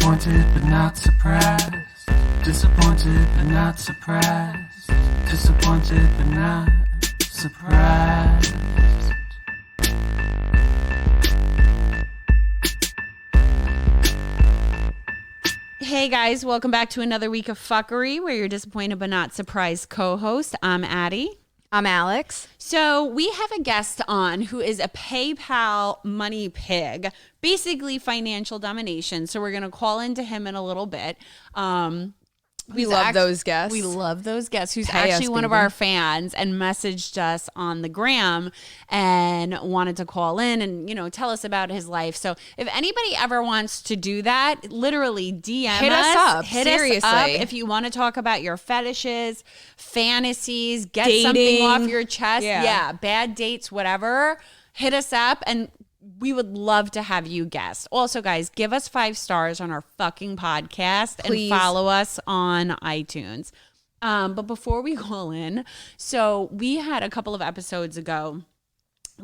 Disappointed but not surprised. Disappointed but not surprised. Disappointed but not surprised. Hey guys, welcome back to another week of fuckery where you're disappointed but not surprised co-host. I'm Addie. I'm Alex. So we have a guest on who is a PayPal money pig, basically financial domination. So we're going to call into him in a little bit. We love those guests. We love those guests. Who's Pay actually us, one of baby. our fans and messaged us on the gram and wanted to call in and, you know, tell us about his life. So if anybody ever wants to do that, literally DM Hit us up. Hit Seriously. us up if you want to talk about your fetishes, fantasies, get Dating. something off your chest. Yeah. Bad dates, whatever. Hit us up and we would love to have you guest. Also, guys, give us 5 stars on our fucking podcast. Please. And follow us on iTunes. But before we call in, so we had a couple of episodes ago,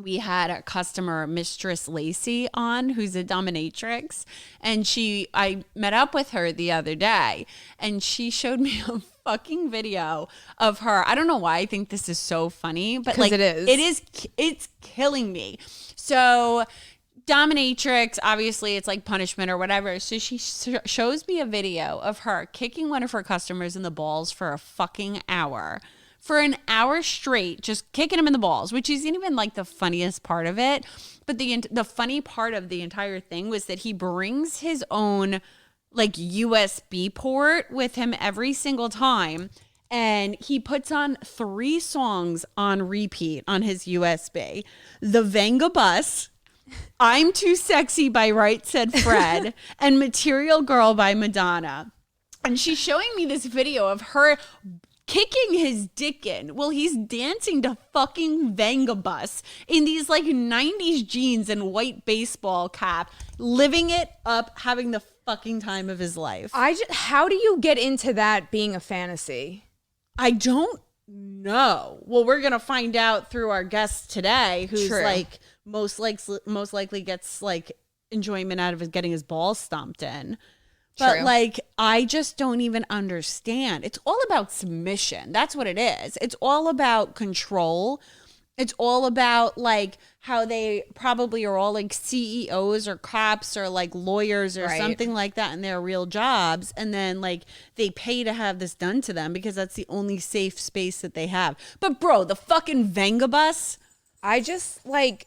we had a customer, Mistress Lacey, on, who's a dominatrix. And I met up with her the other day and she showed me a fucking video of her. I don't know why I think this is so funny, but like it is. It's killing me. So dominatrix, obviously it's like punishment or whatever. So she shows me a video of her kicking one of her customers in the balls for a fucking hour. For an hour straight, just kicking him in the balls, which isn't even like the funniest part of it. But the funny part of the entire thing was that he brings his own like USB port with him every single time. And he puts on 3 songs on repeat on his USB. The Venga Bus, I'm Too Sexy by Right Said Fred, and Material Girl by Madonna. And she's showing me this video of her kicking his dick in. Well, he's dancing to fucking Venga Bus in these like 90s jeans and white baseball cap, living it up, having the fucking time of his life. How do you get into that being a fantasy? I don't know. Well, we're gonna find out through our guest today, who's True. like most likely gets like enjoyment out of his getting his balls stomped in. But True. like, I just don't even understand. It's all about submission. That's what it is. It's all about control. It's all about like how they probably are all like CEOs or cops or like lawyers or Right. something like that in their real jobs. And then like they pay to have this done to them because that's the only safe space that they have. But bro, the fucking Venga Bus, I just like,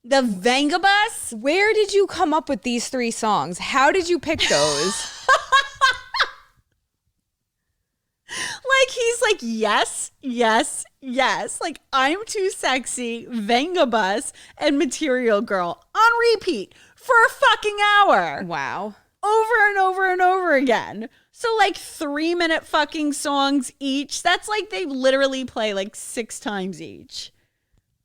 the Venga Bus. where did you come up with these 3 songs? How did you pick those? Like he's like, yes, yes, yes. Like I'm Too Sexy, Venga Bus, and Material Girl on repeat for a fucking hour. Wow. Over and over and over again. So like 3-minute fucking songs each. That's like they literally play like 6 times each.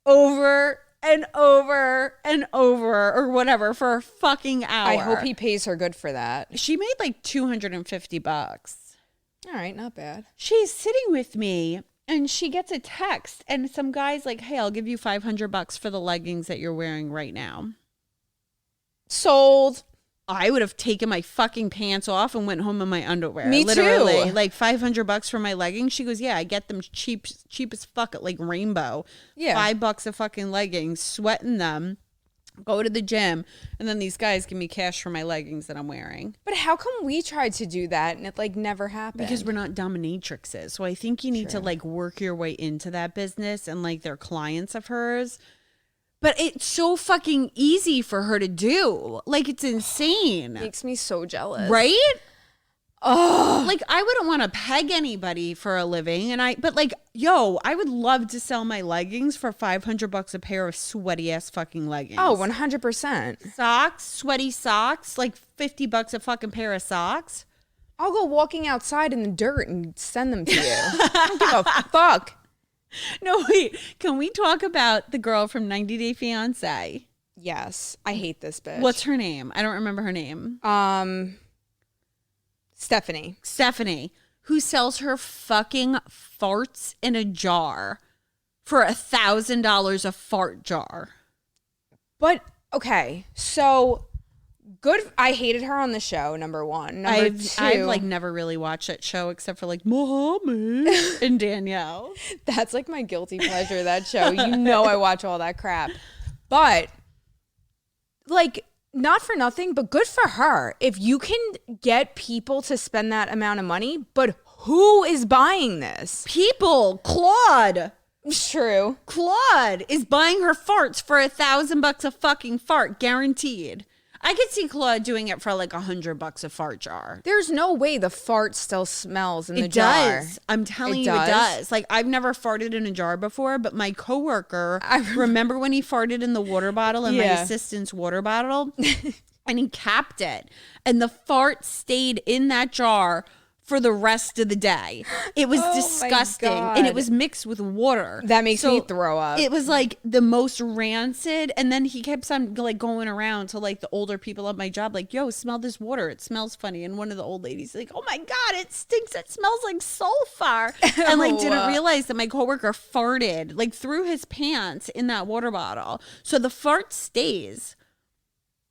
Over and over and over or whatever for a fucking hour. I hope he pays her good for that. She made like $250. All right, not bad. She's sitting with me and she gets a text and some guy's like, hey, I'll give you $500 for the leggings that you're wearing right now. Sold. I would have taken my fucking pants off and went home in my underwear. Me Literally, too. like $500 for my leggings. She goes, yeah, I get them cheap as fuck at like Rainbow. Yeah. $5 a fucking leggings, sweating them, go to the gym. And then these guys give me cash for my leggings that I'm wearing. But how come we tried to do that and it like never happened? Because we're not dominatrixes. So I think you need to like work your way into that business and like they're clients of hers. But it's so fucking easy for her to do. Like it's insane. makes me so jealous. Right? Oh, like I wouldn't want to peg anybody for a living. But like, yo, I would love to sell my leggings for $500 a pair of sweaty ass fucking leggings. Oh, 100%. Socks, sweaty socks, like $50 a fucking pair of socks. I'll go walking outside in the dirt and send them to you. I don't give a fuck. No, wait. Can we talk about the girl from 90 Day Fiance? Yes, I hate this bitch. What's her name? I don't remember her name. Stephanie, who sells her fucking farts in a jar for $1,000 a fart jar. But okay, so Good. I hated her on the show, number one. Number two. I've like never really watched that show except for like Muhammad and Danielle. That's like my guilty pleasure, that show. You know I watch all that crap. But, like, not for nothing, but good for her. If you can get people to spend that amount of money, but who is buying this? People, Claude. True. Claude is buying her farts for $1,000 a fucking fart, guaranteed. I could see Claude doing it for like $100 a fart jar. There's no way the fart still smells in the It jar. does. I'm telling you, it does. Like, I've never farted in a jar before, but my coworker, remember when he farted in the water bottle, in my assistant's water bottle? And he capped it. And the fart stayed in that jar for the rest of the day. It was disgusting. And it was mixed with water. That makes me throw up. It was like the most rancid. And then he kept on like going around to like the older people at my job, like, yo, smell this water. It smells funny. And one of the old ladies like, oh my God, it stinks. It smells like sulfur. And like didn't realize that my coworker farted like through his pants in that water bottle. So the fart stays.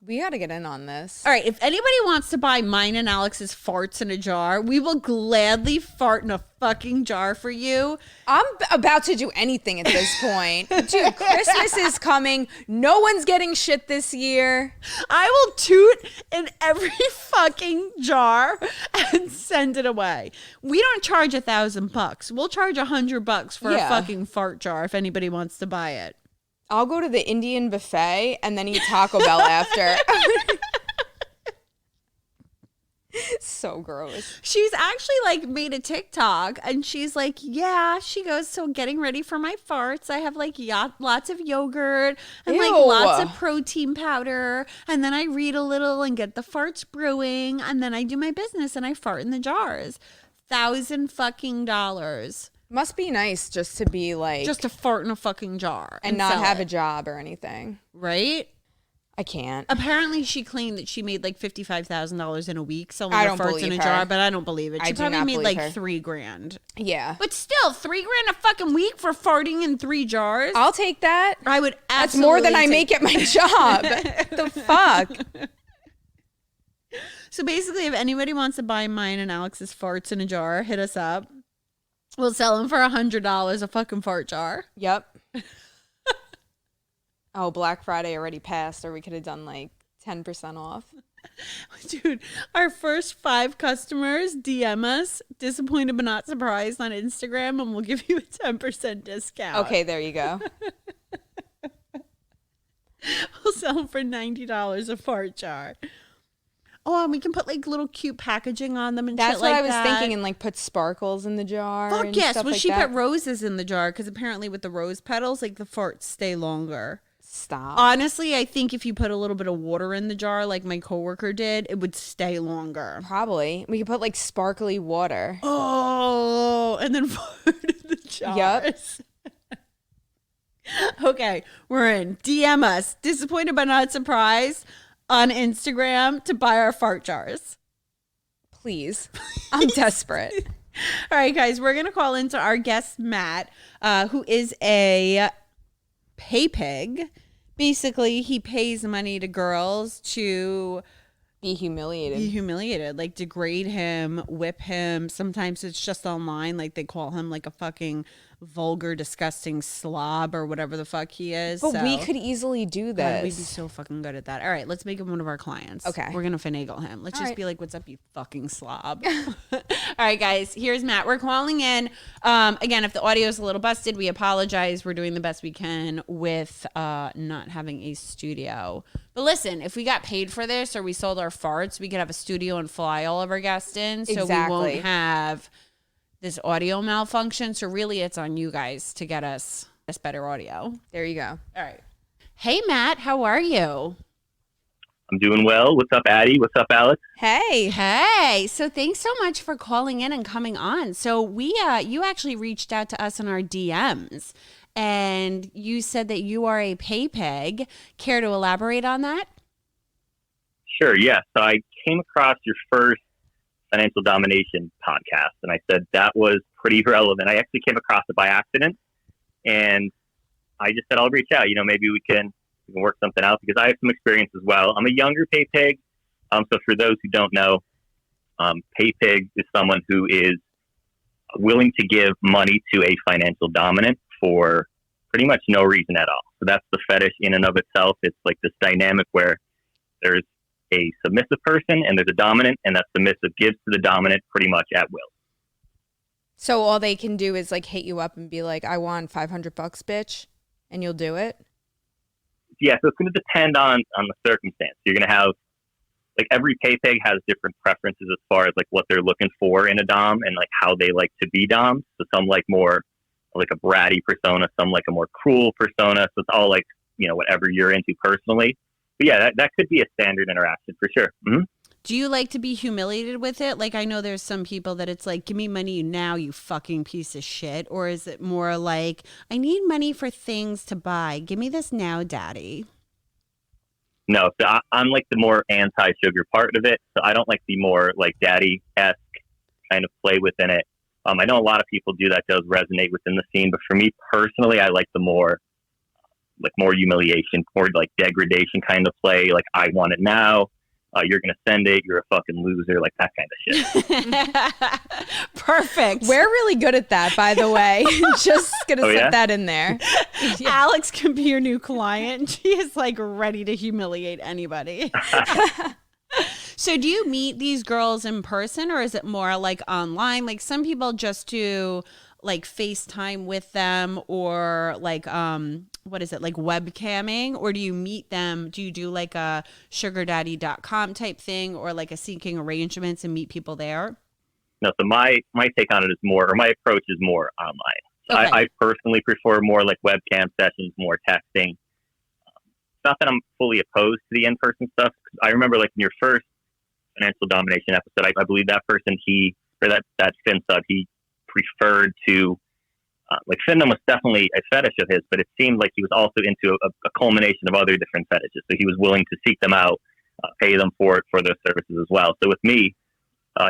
We got to get in on this. All right, if anybody wants to buy mine and Alex's farts in a jar, we will gladly fart in a fucking jar for you. I'm about to do anything at this point. Dude, Christmas is coming. No one's getting shit this year. I will toot in every fucking jar and send it away. We don't charge $1,000. We'll charge $100 for a fucking fart jar if anybody wants to buy it. I'll go to the Indian buffet and then eat Taco Bell after. So gross. She's actually like made a TikTok and she's like, yeah, she goes, so getting ready for my farts. I have like lots of yogurt and like lots of protein powder. And then I read a little and get the farts brewing. And then I do my business and I fart in the jars. $1,000 Must be nice just to be like... just to fart in a fucking jar. And not have a job or anything. Right? I can't. Apparently she claimed that she made like $55,000 in a week selling her farts in a jar, but I don't believe it. She probably made like $3,000. Yeah. But still, $3,000 a fucking week for farting in 3 jars? I'll take that. I would absolutely. That's more than I make at my job. The fuck? So basically, if anybody wants to buy mine and Alex's farts in a jar, hit us up. We'll sell them for $100 a fucking fart jar. Yep. Oh, Black Friday already passed, or we could have done like 10% off. Dude, our first 5 customers DM us, disappointed but not surprised, on Instagram, and we'll give you a 10% discount. Okay, there you go. We'll sell them for $90 a fart jar. Oh, and we can put like little cute packaging on them and That's shit like that. That's what I was thinking, and like put sparkles in the jar. Fuck and yes. stuff Well, like she that. put roses in the jar because apparently with the rose petals, like the farts stay longer. Stop. Honestly, I think if you put a little bit of water in the jar like my coworker did, it would stay longer. Probably. We could put like sparkly water. Oh, and then fart in the jars. Yep. Okay, we're in. DM us, disappointed but not surprised, on Instagram to buy our fart jars. Please. I'm desperate. All right, guys, we're going to call into our guest, Matt, who is a Paypig. Basically, he pays money to girls to Be humiliated. like degrade him, whip him. Sometimes it's just online, like they call him like a fucking vulgar, disgusting slob or whatever the fuck he is. But we could easily do this. God, we'd be so fucking good at that. All right, let's make him one of our clients. Okay. We're going to finagle him. Let's All just right. be like, what's up, you fucking slob? All right, guys, here's Matt. We're calling in. Again, if the audio is a little busted, we apologize. We're doing the best we can with not having a studio. But listen, if we got paid for this or we sold our farts, we could have a studio and fly all of our guests in. So Exactly. we won't have this audio malfunction. So really, it's on you guys to get us this better audio. There you go. All right. Hey, Matt, how are you? I'm doing well. What's up, Addie? What's up, Alex? Hey. Hey, so thanks so much for calling in and coming on. So you actually reached out to us in our DMs and you said that you are a Paypig. Care to elaborate on that? Sure, yeah. So I came across your first financial domination podcast, and I said that was pretty relevant. I actually came across it by accident, and I just said I'll reach out. Maybe we can work something out because I have some experience as well. I'm a younger Paypig, So for those who don't know, Paypig is someone who is willing to give money to a financial dominant for pretty much no reason at all. So that's the fetish in and of itself. It's like this dynamic where there's a submissive person and there's a dominant, and that submissive gives to the dominant pretty much at will. So all they can do is like hit you up and be like, I want $500, bitch, and you'll do it? Yeah, so it's going to depend on the circumstance. You're going to have, like, every Paypig has different preferences as far as like what they're looking for in a dom and like how they like to be doms. So some like more like a bratty persona, some like a more cruel persona. So it's all like, you know, whatever you're into personally. But yeah, that could be a standard interaction for sure. Mm-hmm. Do you like to be humiliated with it? Like, I know there's some people that it's like, give me money now, you fucking piece of shit. Or is it more like, I need money for things to buy. Give me this now, daddy. No, so I'm like the more anti-sugar part of it. So I don't like the more like daddy-esque kind of play within it. I know a lot of people do that, does resonate within the scene. But for me personally, I like the more humiliation, more like degradation kind of play. Like, I want it now. You're going to send it. You're a fucking loser. Like that kind of shit. Perfect. We're really good at that, by the way. Just going to set that in there. Yeah. Alex can be your new client. She is like ready to humiliate anybody. So do you meet these girls in person, or is it more like online? Like some people just do like FaceTime with them, or like what is it, like webcamming, or do you meet them? Do you do like a sugardaddy.com type thing, or like a seeking arrangements and meet people there? No, so my take on it is more, or my approach is more online. Okay. I personally prefer more like webcam sessions, more texting. It's not that I'm fully opposed to the in-person stuff. I remember like in your first financial domination episode, I believe that person, that Finn sub, he preferred to, like Findom was definitely a fetish of his, but it seemed like he was also into a culmination of other different fetishes. So he was willing to seek them out, pay them for those services as well. So with me,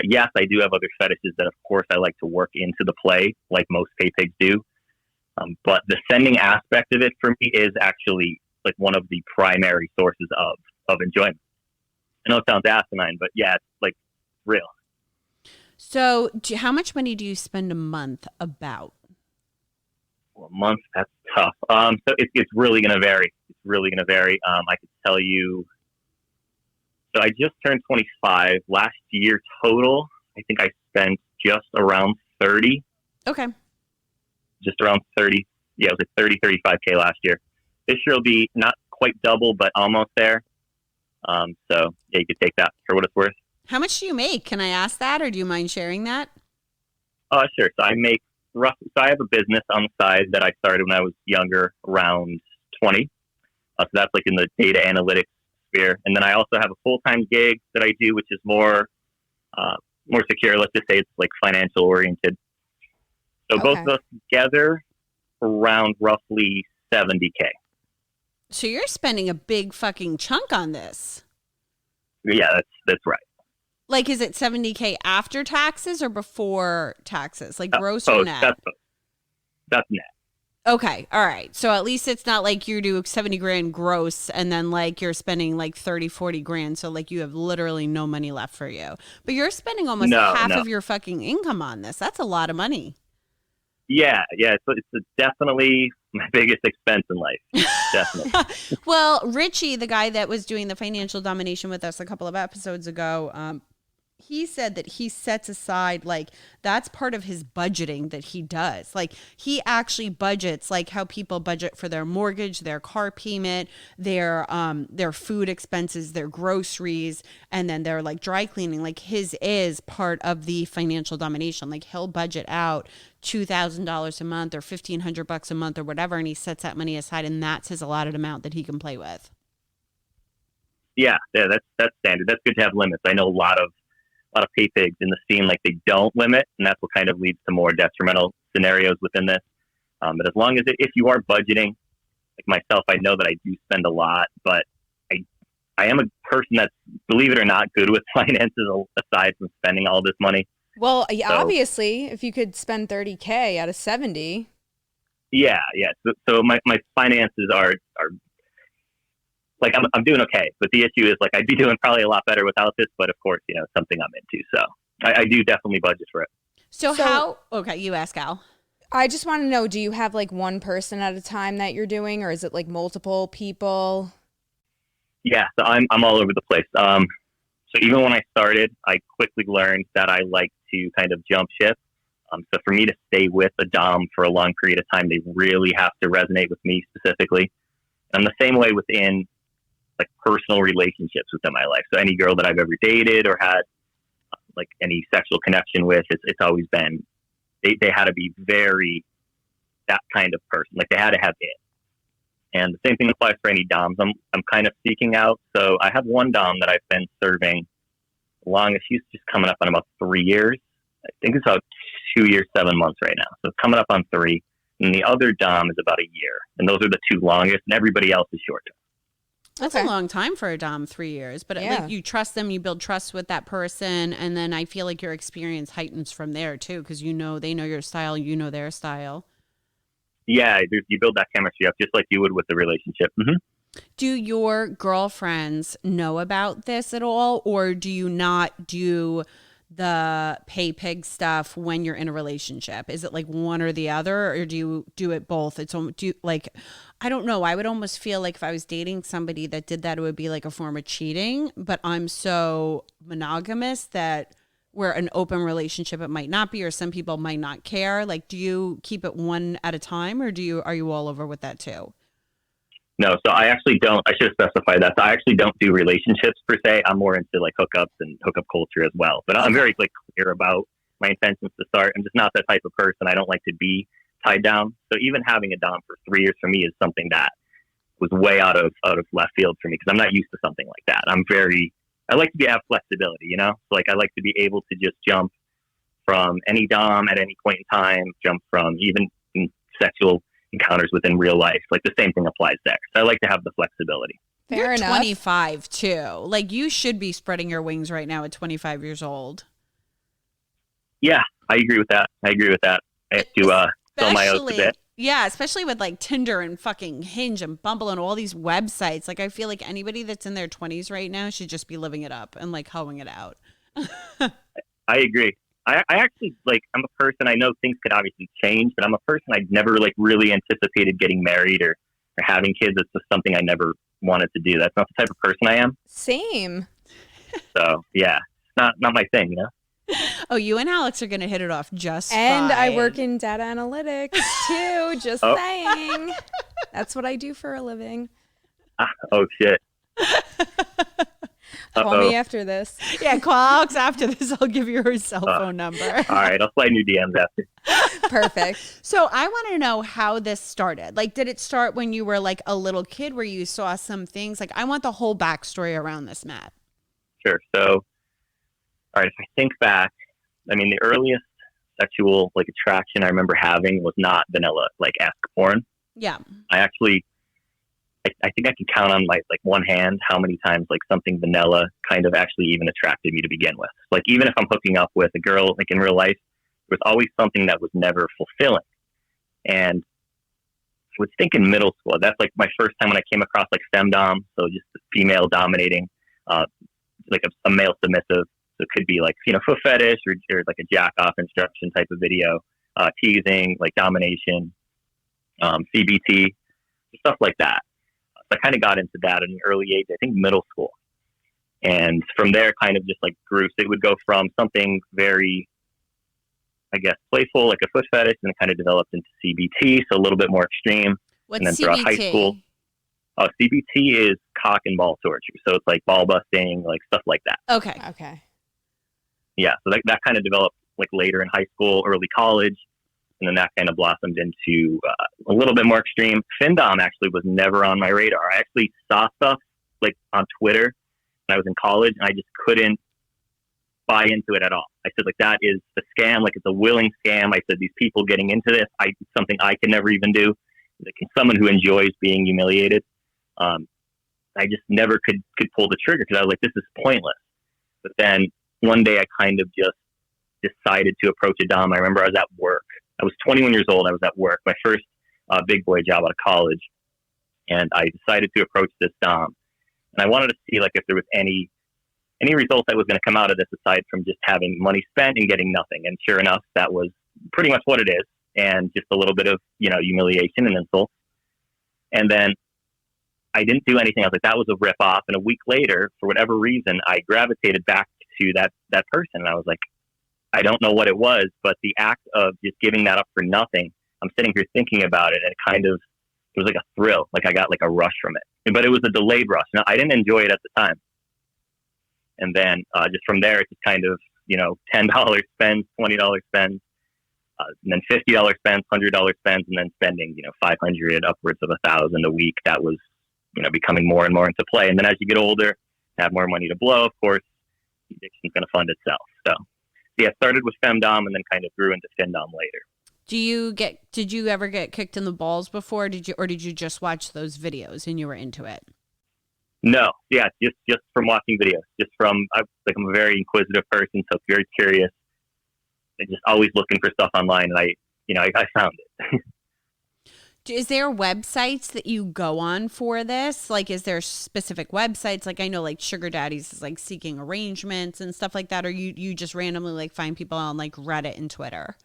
yes, I do have other fetishes that, of course, I like to work into the play, like most Paypigs do. But the sending aspect of it for me is actually like one of the primary sources of enjoyment. I know it sounds asinine, but yeah, it's like real. So how much money do you spend a month about? Well, a month, that's tough. So it's really going to vary. It's really going to vary. I could tell you. So I just turned 25. Last year total, I think I spent just around 30. Okay. Just around 30. Yeah, it was like 35K last year. This year will be not quite double, but almost there. So yeah, you could take that for what it's worth. How much do you make? Can I ask that, or do you mind sharing that? Sure. So I make roughly. So I have a business on the side that I started when I was younger, around 20. So that's like in the data analytics sphere. And then I also have a full-time gig that I do, which is more secure. Let's just say it's like financial oriented. So both of us together, around roughly 70K. So you're spending a big fucking chunk on this. Yeah, that's right. Like, is it 70K after taxes or before taxes? Like gross or net? That's net. Okay. All right. So at least it's not like you do 70 grand gross and then like you're spending like 30, 40 grand. So like you have literally no money left for you. But you're spending almost half of your fucking income on this. That's a lot of money. Yeah. So it's definitely my biggest expense in life. Definitely. Well, Richie, the guy that was doing the financial domination with us a couple of episodes ago, he said that he sets aside, like, that's part of his budgeting that he does. Like, he actually budgets, like how people budget for their mortgage, their car payment, their food expenses, their groceries, and then their like dry cleaning. Like, his is part of the financial domination. Like, he'll budget out $2,000 a month or $1,500 a month or whatever, and he sets that money aside, and that's his allotted amount that he can play with. Yeah, that's standard. That's good to have limits. I know a lot of Paypigs in the scene, like, they don't limit, and that's what kind of leads to more detrimental scenarios within this. But as long as if you are budgeting, like myself, I know that I do spend a lot, but I am a person that's, believe it or not, good with finances aside from spending all this money. Well, obviously, if you could spend 30K out of 70. Yeah. So my finances are like I'm doing okay, but the issue is like I'd be doing probably a lot better without this. But of course, you know, it's something I'm into, so I do definitely budget for it. So how? Okay, you ask Al. I just want to know, do you have like one person at a time that you're doing, or is it like multiple people? Yeah, so I'm all over the place. So even when I started, I quickly learned that I like to kind of jump ship. So for me to stay with a dom for a long period of time, they really have to resonate with me specifically. And I'm the same way within like personal relationships within my life. So any girl that I've ever dated or had like any sexual connection with, it's always been they had to be very that kind of person. Like they had to have it. And the same thing applies for any doms I'm kind of seeking out. So I have one dom that I've been serving longest. She's just coming up on about 3 years. I think it's about 2 years, 7 months right now. So it's coming up on 3. And the other dom is about a year. And those are the 2 longest, and everybody else is shorter. That's a long time for a dom, 3 years. But like you trust them, you build trust with that person, and then I feel like your experience heightens from there too, because you know they know your style, you know their style. Yeah, you build that chemistry up just like you would with a relationship. Mm-hmm. Do your girlfriends know about this at all, or do you not do the Paypig stuff when you're in a relationship? Is it like one or the other, or do you do it both? I don't know. I would almost feel like if I was dating somebody that did that, it would be like a form of cheating. But I'm so monogamous that where an open relationship it might not be, or some people might not care. Like, do you keep it one at a time, or are you all over with that too? No, so I actually don't. I should specify that. So I actually don't do relationships per se. I'm more into like hookups and hookup culture as well. But I'm very like clear about my intentions to start. I'm just not that type of person. I don't like to be tied down. So even having a dom for 3 years for me is something that was way out of left field for me because I'm not used to something like that. I like to have flexibility, you know? So like I like to be able to just jump from any dom at any point in time, jump from even sexual encounters within real life. Like the same thing applies there. So I like to have the flexibility. You're 25 too. Like you should be spreading your wings right now at 25 years old. Yeah, I agree with that. I have to fill my oats a bit. Yeah, especially with like Tinder and fucking Hinge and Bumble and all these websites. Like I feel like anybody that's in their 20s right now should just be living it up and like hoeing it out. I agree. I actually, like, I'm a person, I know things could obviously change, but I'm a person I'd never, like, really anticipated getting married or having kids. It's just something I never wanted to do. That's not the type of person I am. Same. So, yeah, not my thing, you know? Oh, you and Alex are going to hit it off just and fine. I work in data analytics, too, just saying. That's what I do for a living. Oh, shit. Call me after this. Yeah, call Alex after this. I'll give you her cell phone number. All right, I'll slide new DMs after. Perfect. So I want to know how this started. Like, did it start when you were like a little kid where you saw some things? Like, I want the whole backstory around this, Matt. Sure. So, all right, if I think back, I mean, the earliest sexual like attraction I remember having was not vanilla, like esque porn. Yeah. I think I can count on my like one hand how many times like something vanilla kind of actually even attracted me to begin with. Like even if I'm hooking up with a girl like in real life, there was always something that was never fulfilling. And I would think in middle school, that's like my first time when I came across like femdom, so just the female dominating, like a male submissive. So it could be like, you know, foot fetish or like a jack off instruction type of video, teasing, like domination, CBT, stuff like that. I kind of got into that at an early age, I think middle school. And from there kind of just like grew. So it would go from something very, I guess, playful, like a foot fetish, and it kind of developed into CBT, so a little bit more extreme. What's and then CBT? throughout high school. CBT is cock and ball torture. So it's like ball busting, like stuff like that. Okay. Yeah, so that kind of developed like later in high school, early college. And then that kind of blossomed into a little bit more extreme. Findom actually was never on my radar. I actually saw stuff like on Twitter when I was in college, and I just couldn't buy into it at all. I said, like, that is a scam. Like, it's a willing scam. I said, these people getting into this, it's something I can never even do. Like, someone who enjoys being humiliated, I just never could pull the trigger because I was like, this is pointless. But then one day I kind of just decided to approach a dom. I remember I was at work. I was 21 years old. I was at work, my first big boy job out of college. And I decided to approach this dom. And I wanted to see like if there was any result that was going to come out of this aside from just having money spent and getting nothing. And sure enough, that was pretty much what it is. And just a little bit of, humiliation and insult. And then I didn't do anything. I was like, that was a rip off. And a week later, for whatever reason, I gravitated back to that person. And I was like, I don't know what it was, but the act of just giving that up for nothing, I'm sitting here thinking about it, and it was like a thrill. Like I got like a rush from it, but it was a delayed rush. Now, I didn't enjoy it at the time. And then just from there, it's just kind of, $10 spends, $20 spends, and then $50 spends, $100 spends, and then spending, 500 upwards of 1,000 a week. That was, becoming more and more into play. And then as you get older, have more money to blow, of course, the addiction's going to fund itself. So yeah, started with femdom and then kind of grew into findom later. Did you ever get kicked in the balls before? Did you just watch those videos and you were into it? No, yeah, just from watching videos, I'm a very inquisitive person, so very curious, and just always looking for stuff online. And I found it. Is there websites that you go on for this? Like, is there specific websites? Like, I know like Sugar Daddies is like seeking arrangements and stuff like that. Or you just randomly like find people on like Reddit and Twitter?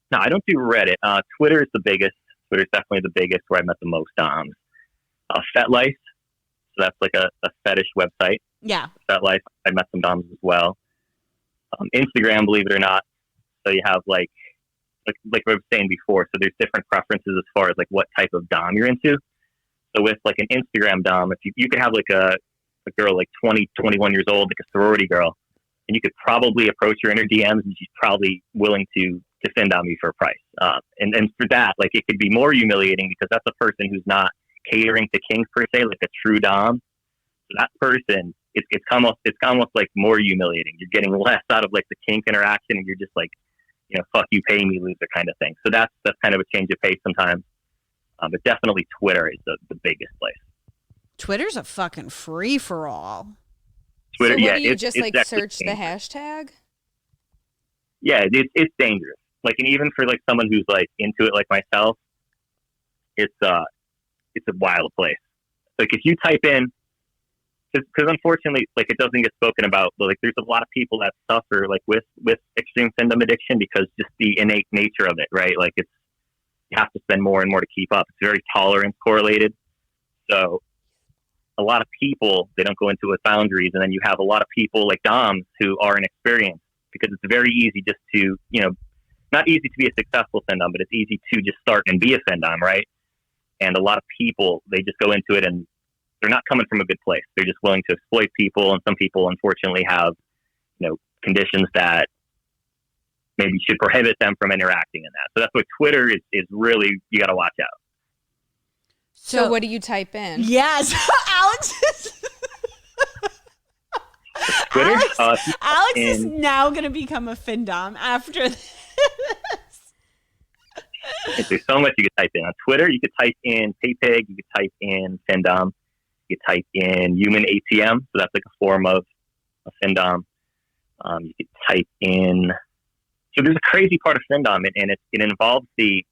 No, I don't do Reddit. Twitter is the biggest. Twitter's definitely the biggest where I met the most doms. FetLife. So that's like a fetish website. Yeah. FetLife. I met some doms as well. Instagram, believe it or not. So you have like what I was saying before. So there's different preferences as far as like what type of dom you're into. So with like an Instagram dom, if you could have like a girl like 20, 21 years old, like a sorority girl, and you could probably approach her in her DMs and she's probably willing to defend on me for a price. And for that, like it could be more humiliating because that's a person who's not catering to kings per se, like a true dom. So that person, it's almost like more humiliating. You're getting less out of like the kink interaction, and you're just like, fuck you, pay me, loser kind of thing. So that's kind of a change of pace sometimes. But definitely Twitter is the biggest place. Twitter's a fucking free for all. Twitter, so what yeah, do you it's just like search the hashtag? Yeah, it's dangerous. Like, and even for like someone who's like into it like myself, it's a wild place. Like if you type in, because unfortunately, like it doesn't get spoken about, but like there's a lot of people that suffer like with extreme fandom addiction because just the innate nature of it, right? Like you have to spend more and more to keep up. It's very tolerance correlated. So a lot of people, they don't go into it with boundaries. And then you have a lot of people like doms who are inexperienced because it's very easy just to, not easy to be a successful fandom, but it's easy to just start and be a fandom, right? And a lot of people, they just go into it and they're not coming from a good place. They're just willing to exploit people. And some people, unfortunately, have, conditions that maybe should prohibit them from interacting in that. So that's why Twitter is really, you got to watch out. So what do you type in? Yes. Alex is... Twitter? Alex is now going to become a findom after this. There's so much you could type in. On Twitter, you could type in Paypig, you could type in findom, you could type in human ATM, so that's like a form of a findom. You could type in... So there's a crazy part of findom, and it involves the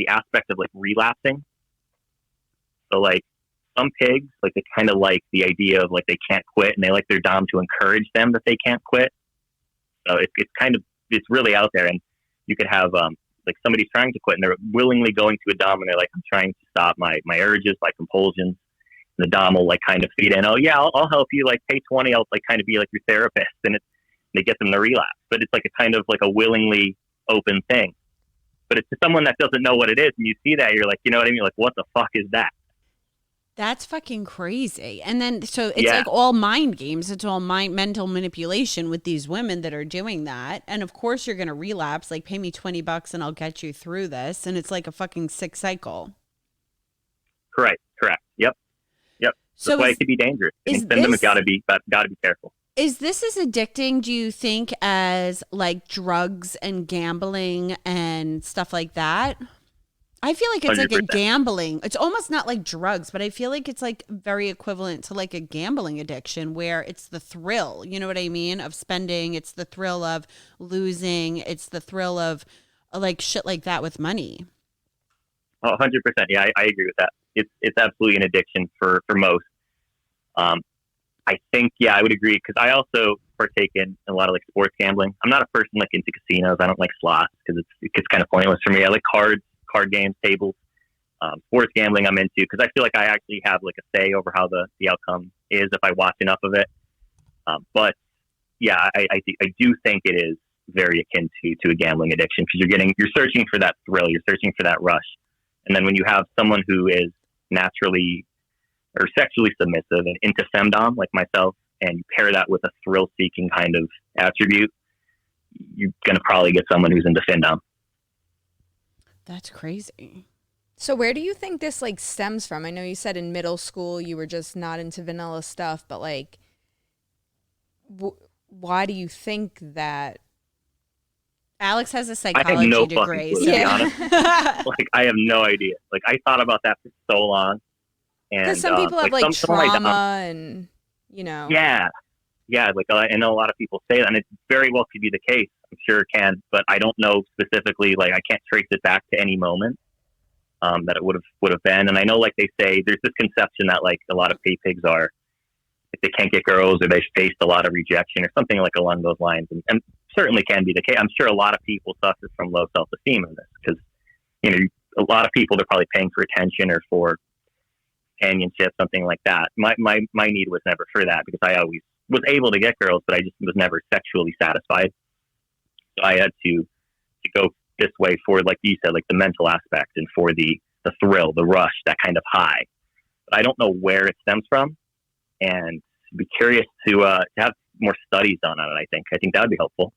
aspect of like relapsing. So like some pigs, like they kind of like the idea of like they can't quit, and they like their dom to encourage them that they can't quit. So it's really out there, and you could have like somebody's trying to quit and they're willingly going to a dom and they're like, I'm trying to stop my urges, my compulsions. And the dom will like kind of feed in, oh yeah, I'll help you, like pay 20, I'll like kind of be like your therapist, and they get them to relapse. But it's like a kind of like a willingly open thing. But it's to someone that doesn't know what it is, and you see that, you're like, you know what I mean? Like, what the fuck is that? That's fucking crazy. And then, so it's like all mind games. It's all mental manipulation with these women that are doing that. And of course you're going to relapse, like pay me $20 and I'll get you through this. And it's like a fucking sick cycle. Correct. Yep. So that's why it could be dangerous. Fandom has got to be careful. Is this as addicting, do you think, as like drugs and gambling and stuff like that? I feel like it's 100%. Like a gambling. It's almost not like drugs, but I feel like it's like very equivalent to like a gambling addiction where it's the thrill, you know what I mean, of spending. It's the thrill of losing. It's the thrill of like shit like that with money. Oh, 100%. Yeah, I agree with that. It's absolutely an addiction for most. I think, I would agree because I also partake in a lot of like sports gambling. I'm not a person like into casinos. I don't like slots because it gets kind of pointless for me. I like card games, tables. Sports gambling I'm into because I feel like I actually have like a say over how the outcome is if I watch enough of it. But yeah, I do think it is very akin to a gambling addiction because you're searching for that thrill, you're searching for that rush, and then when you have someone who is naturally or sexually submissive and into femdom like myself, and you pair that with a thrill-seeking kind of attribute, you're gonna probably get someone who's into femdom. That's crazy. So where do you think this like stems from? I know you said in middle school you were just not into vanilla stuff, but like, why do you think that? Alex has a I psychology have no degree. fucking clue, to be honest. Like, I have no idea. Like, I thought about that for so long. Because some people have like trauma and, you know. Yeah. Like, I know a lot of people say that, and it very well could be the case. I'm sure it can, but I don't know specifically. Like, I can't trace it back to any moment that it would have been. And I know, like they say, there's this conception that like a lot of paypigs are, if they can't get girls or they faced a lot of rejection or something like along those lines, and certainly can be the case. I'm sure a lot of people suffer from low self-esteem in this because, you know, a lot of people, they're probably paying for attention or for companionship, something like that. My need was never for that because I always was able to get girls, but I just was never sexually satisfied. So I had to go this way for, like you said, like the mental aspect and for the thrill, the rush, that kind of high. But I don't know where it stems from, and I'd be curious to have more studies done on it. I think that would be helpful.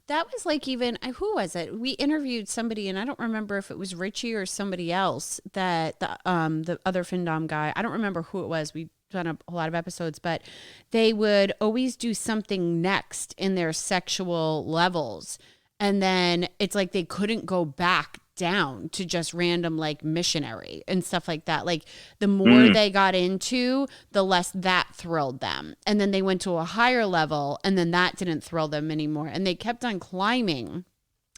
That was like even, who was it? We interviewed somebody, and I don't remember if it was Richie or somebody else, that the other Findom guy, I don't remember who it was. We've done a lot of episodes, but they would always do something next in their sexual levels. And then it's like they couldn't go back down to just random like missionary and stuff like that. Like the more they got into, the less that thrilled them. And then they went to a higher level, and then that didn't thrill them anymore. And they kept on climbing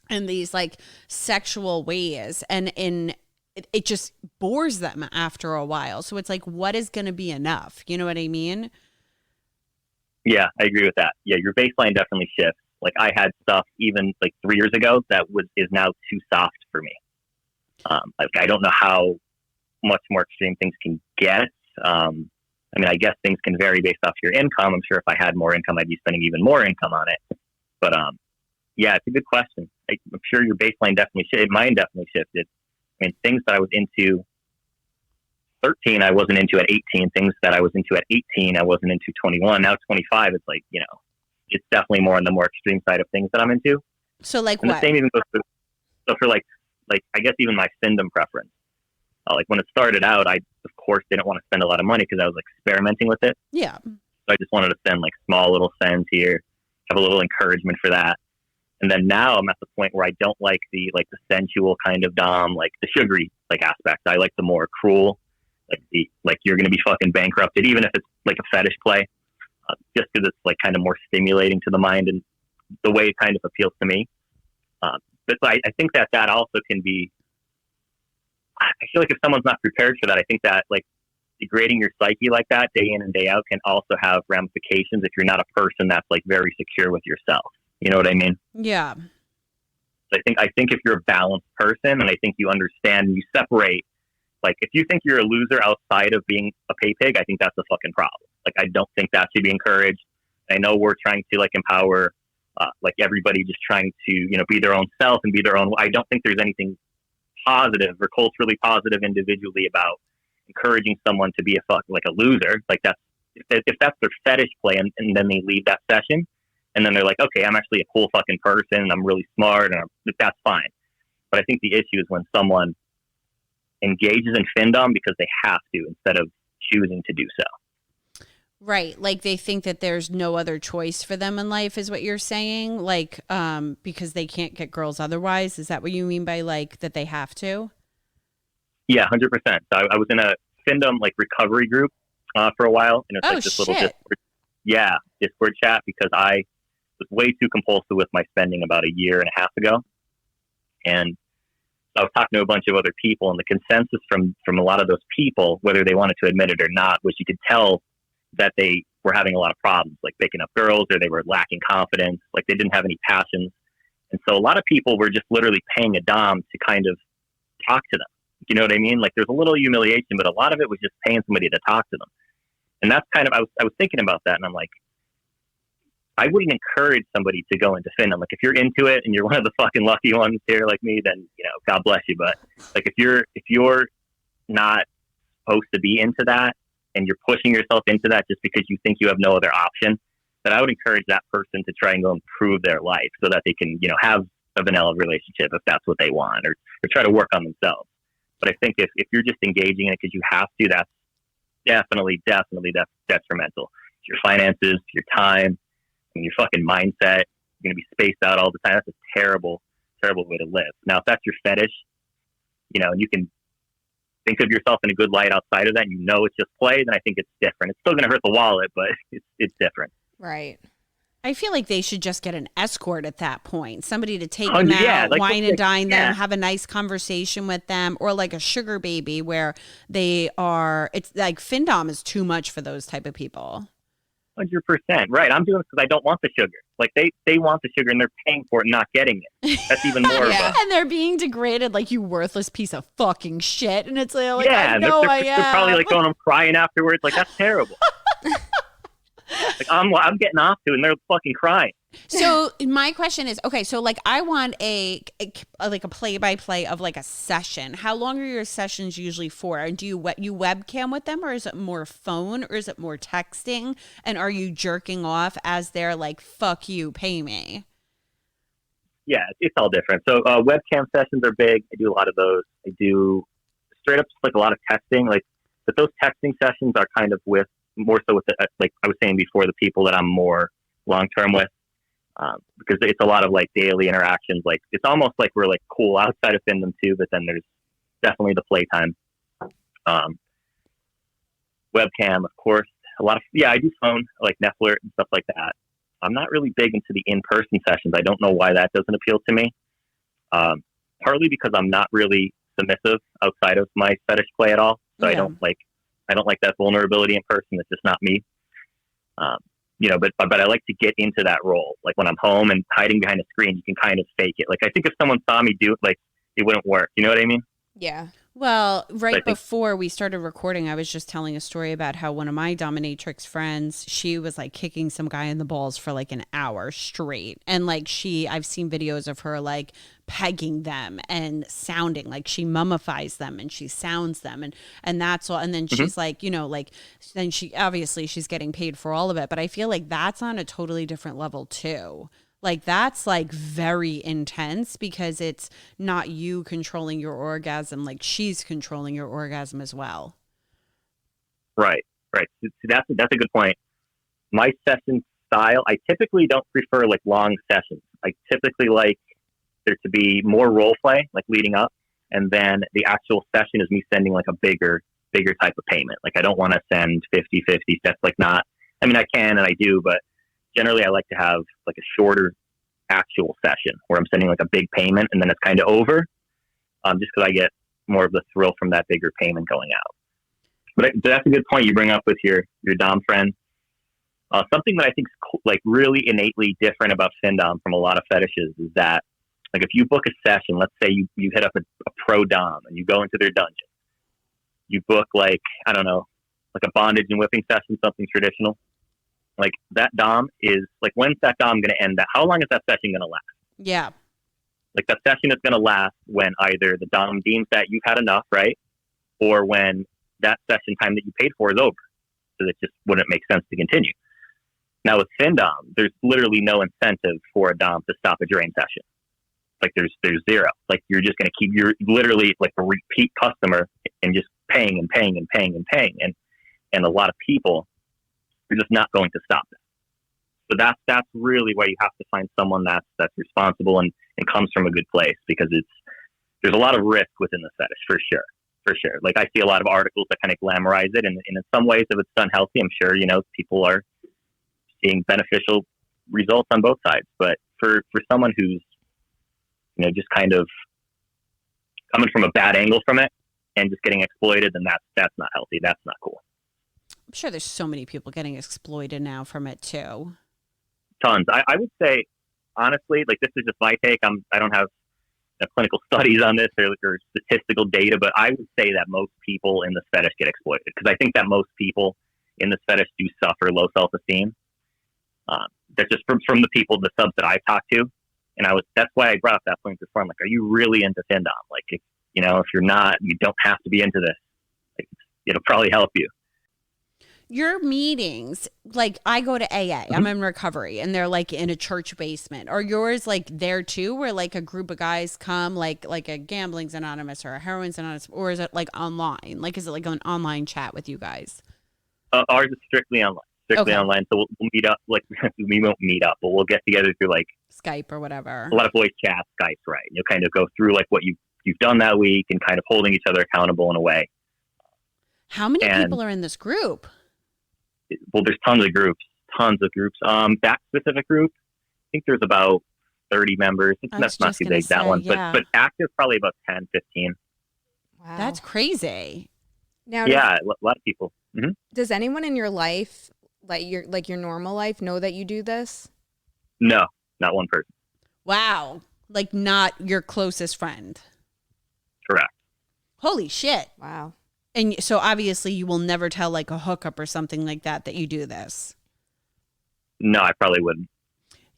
in these like sexual ways, and it just bores them after a while. So it's like, what is going to be enough? You know what I mean? Yeah, I agree with that. Yeah, your baseline definitely shifts. Like I had stuff even like 3 years ago that is now too soft for me. Like I don't know how much more extreme things can get. I mean, I guess things can vary based off your income. I'm sure if I had more income, I'd be spending even more income on it. But yeah, it's a good question. I'm sure your baseline definitely shifted. Mine definitely shifted. I mean, things that I was into 13, I wasn't into at 18. Things that I was into at 18, I wasn't into 21. Now 25, it's like, you know, it's definitely more on the more extreme side of things that I'm into. So like and what? The same even goes for like I guess even my findom preference. Like when it started out, I of course didn't want to spend a lot of money because I was experimenting with it. Yeah. So I just wanted to send like small little sends here, have a little encouragement for that. And then now I'm at the point where I don't like the sensual kind of dom, like the sugary like aspect. I like the more cruel, like you're going to be fucking bankrupted, even if it's like a fetish play. Just because it's like kind of more stimulating to the mind and the way it kind of appeals to me. But so I think that also can be, I feel like if someone's not prepared for that, I think that like degrading your psyche like that day in and day out can also have ramifications if you're not a person that's like very secure with yourself. You know what I mean? Yeah. So I think if you're a balanced person, and I think you understand and you separate, like if you think you're a loser outside of being a pay pig, I think that's a fucking problem. Like, I don't think that should be encouraged. I know we're trying to like empower, like everybody just trying to, you know, be their own self and be their own. I don't think there's anything positive or culturally positive individually about encouraging someone to be like a loser. Like that's, if that's their fetish play and then they leave that session and then they're like, okay, I'm actually a cool fucking person and I'm really smart and that's fine. But I think the issue is when someone engages in findom because they have to instead of choosing to do so. Right. Like they think that there's no other choice for them in life is what you're saying. Like, because they can't get girls otherwise. Is that what you mean by like that they have to? Yeah, 100%. So I was in a findom like recovery group for a while. And it's like this little Discord chat because I was way too compulsive with my spending about a year and a half ago. And I was talking to a bunch of other people, and the consensus from a lot of those people, whether they wanted to admit it or not, was you could tell that they were having a lot of problems, like picking up girls, or they were lacking confidence, like they didn't have any passions. And so a lot of people were just literally paying a dom to kind of talk to them. You know what I mean? Like there's a little humiliation, but a lot of it was just paying somebody to talk to them. And that's kind of, I was thinking about that, and I'm like, I wouldn't encourage somebody to go into Findom. Like if you're into it and you're one of the fucking lucky ones here like me, then, you know, God bless you. But like if you're not supposed to be into that and you're pushing yourself into that just because you think you have no other option, then I would encourage that person to try and go improve their life so that they can, you know, have a vanilla relationship if that's what they want, or try to work on themselves. But I think if you're just engaging in it because you have to, that's definitely detrimental. Your finances, your time, and your fucking mindset. You're going to be spaced out all the time. That's a terrible way to live. Now, if that's your fetish, you know, and you can think of yourself in a good light outside of that, and you know it's just play, then I think it's different. It's still going to hurt the wallet, but it's different. Right. I feel like they should just get an escort at that point. Somebody to take them out, like, wine and dine them, have a nice conversation with them, or like a sugar baby where they are, it's like Findom is too much for those type of people. 100%. Right. I'm doing it because I don't want the sugar. Like they want the sugar and they're paying for it and not getting it. That's even more of a... And they're being degraded like, you worthless piece of fucking shit. And it's like, yeah, I know they're probably like going home crying afterwards. Like, that's terrible. Like I'm getting off to, and they're fucking crying. So my question is, okay, so like I want a play-by-play of like a session. How long are your sessions usually for? And do you webcam with them, or is it more phone, or is it more texting? And are you jerking off as they're like, fuck you, pay me? Yeah, it's all different. So webcam sessions are big. I do a lot of those. I do straight up just like a lot of texting. Like, but those texting sessions are kind of with more so with the, like I was saying before, the people that I'm more long term with, because it's a lot of like daily interactions. Like it's almost like we're like cool outside of Findom too, but then there's definitely the playtime. Webcam, of course. A lot of I do phone, like Netflix and stuff like that. I'm not really big into the in-person sessions. I don't know why that doesn't appeal to me. Partly because I'm not really submissive outside of my fetish play at all. So I don't like that vulnerability in person. It's just not me. You know, but I like to get into that role. Like when I'm home and hiding behind a screen, you can kind of fake it. Like I think if someone saw me do it, like it wouldn't work. You know what I mean? Yeah. Well, before we started recording, I was just telling a story about how one of my dominatrix friends, she was like kicking some guy in the balls for like an hour straight. And like I've seen videos of her like pegging them and sounding like she mummifies them and she sounds them and that's all. And then she's like, you know, like then she's getting paid for all of it. But I feel like that's on a totally different level too. Like that's like very intense because it's not you controlling your orgasm, like she's controlling your orgasm as well. Right. See, that's a good point. My session style, I typically don't prefer like long sessions. I typically like there to be more role play, like leading up, and then the actual session is me sending like a bigger type of payment. Like I don't want to send 50-50. That's like not. I mean, I can and I do, but generally, I like to have like a shorter actual session where I'm sending like a big payment and then it's kind of over, just because I get more of the thrill from that bigger payment going out. But that's a good point you bring up with your dom friend. Something that I think is like really innately different about Findom from a lot of fetishes is that like if you book a session, let's say you hit up a pro dom and you go into their dungeon, you book like, I don't know, like a bondage and whipping session, something traditional. Like that dom is like, when's that dom going to end? How long is that session going to last? Yeah. Like that session is going to last when either the dom deems that you've had enough, right? Or when that session time that you paid for is over. So it just wouldn't make sense to continue. Now with Findom, there's literally no incentive for a dom to stop a drain session. Like there's zero. Like you're just going to keep, you're literally like a repeat customer and just paying and paying and paying and paying. And a lot of people, you're just not going to stop that. So that's really where you have to find someone that's responsible and comes from a good place, because there's a lot of risk within the fetish for sure. Like I see a lot of articles that kind of glamorize it, and in some ways, if it's done healthy, I'm sure, you know, people are seeing beneficial results on both sides. But for someone who's, you know, just kind of coming from a bad angle from it and just getting exploited, then that's not healthy. That's not cool. sure there's so many people getting exploited now from it too. Tons. I would say, honestly, like this is just my take. I don't have clinical studies on this or statistical data, but I would say that most people in this fetish get exploited because I think that most people in this fetish do suffer low self-esteem. That's just from the people, the subs that I've talked to. And that's why I brought up that point before. I'm like, are you really into FinDom? Like, if you're not, you don't have to be into this. Like, it'll probably help you. Your meetings, like I go to AA, I'm in recovery, and they're like in a church basement. Are yours like there too, where like a group of guys come, like a Gambling's Anonymous or a Heroin's Anonymous, or is it like online? Like, is it like an online chat with you guys? Ours is strictly online. Online. So we'll meet up. Like we won't meet up, but we'll get together through like Skype or whatever. A lot of voice chats, Skype, right? And you'll kind of go through like what you've done that week and kind of holding each other accountable in a way. How many people are in this group? Well, there's tons of groups. That specific group, I think there's about 30 members. That's not too big, that one. Yeah. But active, probably about 10, 15. Wow. That's crazy. Now, a lot of people. Mm-hmm. Does anyone in your life, like your normal life, know that you do this? No, not one person. Wow. Like not your closest friend. Correct. Holy shit. Wow. And so obviously you will never tell like a hookup or something like that you do this. No, I probably wouldn't.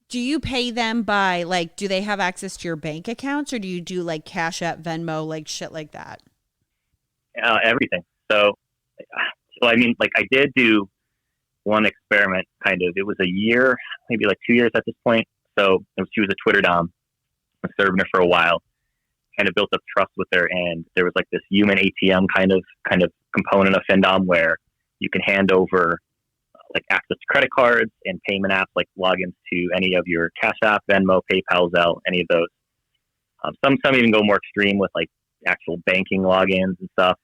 Do you pay them by like, do they have access to your bank accounts or do you do like Cash App, Venmo, like shit like that? Everything. So I mean, like I did do one experiment kind of, it was a year, maybe like 2 years at this point. So she was a Twitter dom. I was serving her for a while. Kind of built up trust with her, and there was like this human ATM kind of component of FinDom where you can hand over like access to credit cards and payment apps, like logins to any of your Cash App, Venmo, PayPal, Zelle, any of those. Some even go more extreme with like actual banking logins and stuff.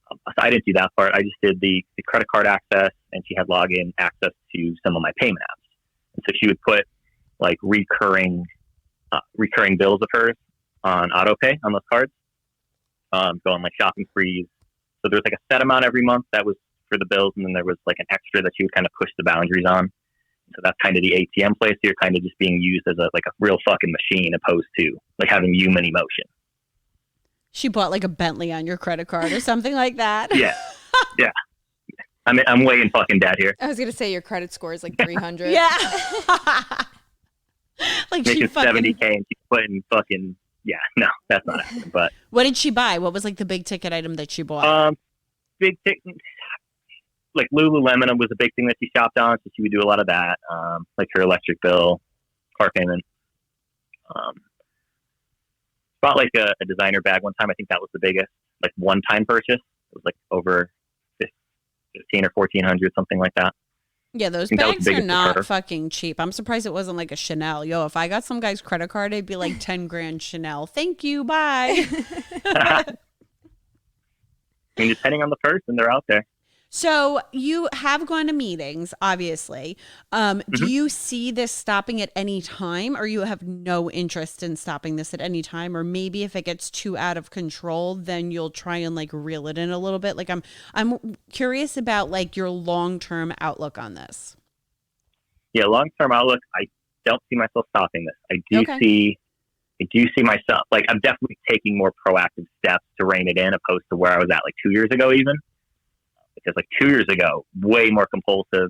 So I didn't do that part. I just did the credit card access, and she had login access to some of my payment apps. And so she would put like recurring bills of hers on auto pay on those cards, go on like shopping sprees. So there's like a set amount every month that was for the bills, and then there was like an extra that she would kind of push the boundaries on. So that's kind of the ATM place. So you're kind of just being used as a real fucking machine, opposed to like having human emotion. She bought like a Bentley on your credit card or something like that. Yeah. I'm way in fucking debt here. I was gonna say your credit score is like 300. Yeah. Like making $70K and she's putting fucking. Yeah, no, that's not happening. But what did she buy? What was like the big ticket item that she bought? Big ticket, like Lululemon was a big thing that she shopped on, so she would do a lot of that. Like her electric bill, car payment. Bought like a designer bag one time. I think that was the biggest, like one-time purchase. It was like over 15 or 1400, something like that. Yeah, those bags are not fucking cheap. I'm surprised it wasn't like a Chanel. Yo, if I got some guy's credit card, it'd be like 10 grand Chanel. Thank you. Bye. I mean, depending on the person, they're out there. So you have gone to meetings, obviously. Do you see this stopping at any time, or you have no interest in stopping this at any time? Or maybe if it gets too out of control, then you'll try and like reel it in a little bit. Like I'm curious about like your long-term outlook on this. Yeah, long-term outlook. I don't see myself stopping this. I do see myself, like I'm definitely taking more proactive steps to rein it in, opposed to where I was at like 2 years ago even. Because like 2 years ago, way more compulsive.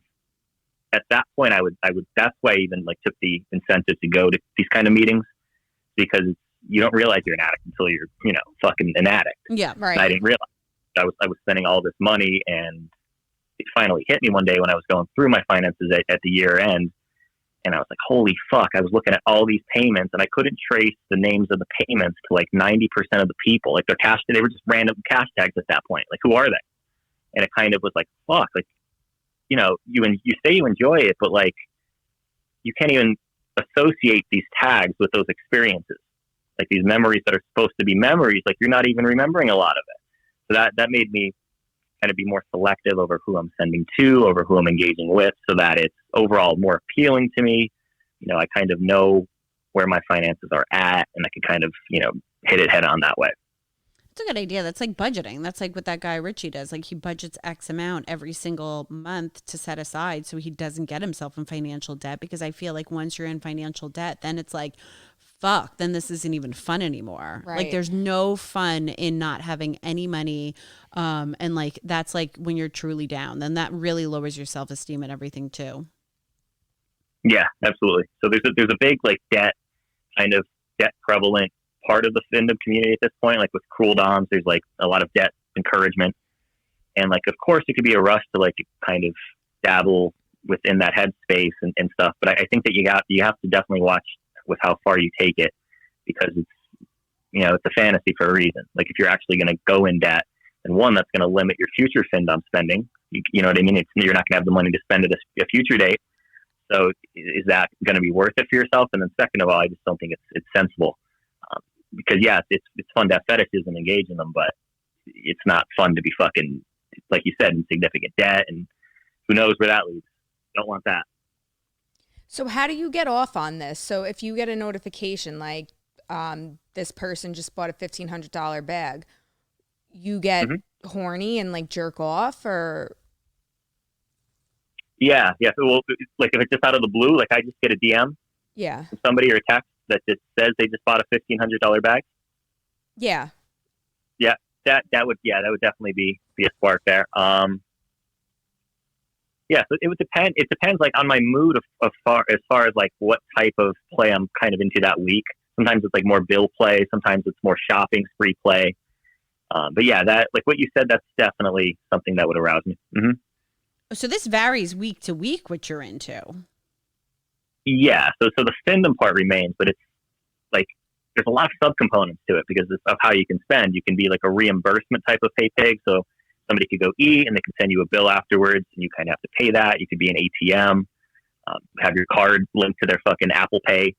At that point, I would. That's why I even like took the incentive to go to these kind of meetings, because you don't realize you're an addict until you're, fucking an addict. Yeah, right. And I didn't realize I was spending all this money, and it finally hit me one day when I was going through my finances at the year end, and I was like, holy fuck! I was looking at all these payments, and I couldn't trace the names of the payments to like 90% of the people. Like they were just random cash tags at that point. Like, who are they? And it kind of was like, fuck, like, you say you enjoy it, but like, you can't even associate these tags with those experiences. Like these memories that are supposed to be memories, like you're not even remembering a lot of it. So that made me kind of be more selective over who I'm sending to, over who I'm engaging with, so that it's overall more appealing to me. I kind of know where my finances are at, and I can kind of, hit it head on that way. It's a good idea. That's like budgeting. That's like what that guy Richie does. Like he budgets X amount every single month to set aside so he doesn't get himself in financial debt, because I feel like once you're in financial debt, then it's like, fuck, then this isn't even fun anymore. Right. Like there's no fun in not having any money. And like, that's like when you're truly down, then that really lowers your self-esteem and everything too. Yeah, absolutely. So there's a big like debt prevalent part of the fandom community at this point. Like with Cruel Doms, there's like a lot of debt encouragement, and like of course it could be a rush to like kind of dabble within that headspace and stuff. But I think that you have to definitely watch with how far you take it, because it's it's a fantasy for a reason. Like if you're actually going to go in debt, then one, that's going to limit your future fandom spending. You know what I mean? You're not going to have the money to spend at a future date. So is that going to be worth it for yourself? And then second of all, I just don't think it's sensible. Because yeah, it's fun to have fetishes and engage in them, but it's not fun to be fucking, like you said, in significant debt, and who knows where that leads. Don't want that. So how do you get off on this? So if you get a notification like this person just bought a $1,500 bag, you get horny and like jerk off, or? Yeah. So, well, like if it's just out of the blue, like I just get a DM from somebody or a text that just says they just bought a $1,500 bag. Yeah. That would definitely be a spark there. So it would depend. It depends like on my mood as far as like what type of play I'm kind of into that week. Sometimes it's like more bill play. Sometimes it's more shopping spree play. But yeah, that like what you said, that's definitely something that would arouse me. Mm-hmm. So this varies week to week what you're into. Yeah. So the fandom part remains, but it's like there's a lot of subcomponents to it because of how you can spend. You can be like a reimbursement type of Paypig. So somebody could go eat and they can send you a bill afterwards, and you kind of have to pay that. You could be an ATM, have your card linked to their fucking Apple Pay.